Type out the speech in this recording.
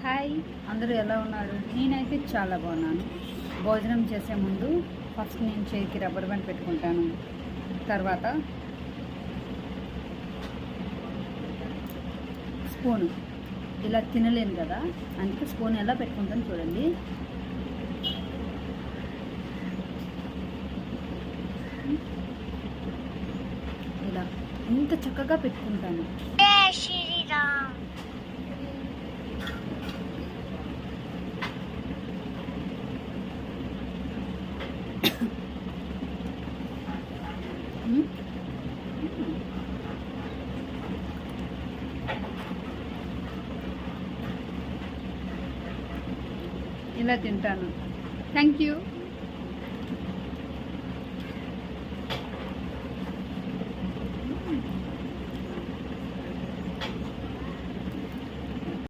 Hi, అందరూ ఎలా ఉన్నారు? నేనైతే చాలా బాగున్నాను. భోజనం చేసే ముందు ఫస్ట్ నేను చేతికి రబ్బర్ బ్యాండ్ పెట్టుకుంటాను. తర్వాత స్పూను, ఇలా తినలేను కదా, అందుకే స్పూన్ ఎలా పెట్టుకుంటాను చూడండి. ఇలా ఇంత చక్కగా పెట్టుకుంటాను. ఇలా తింటాను. Thank you.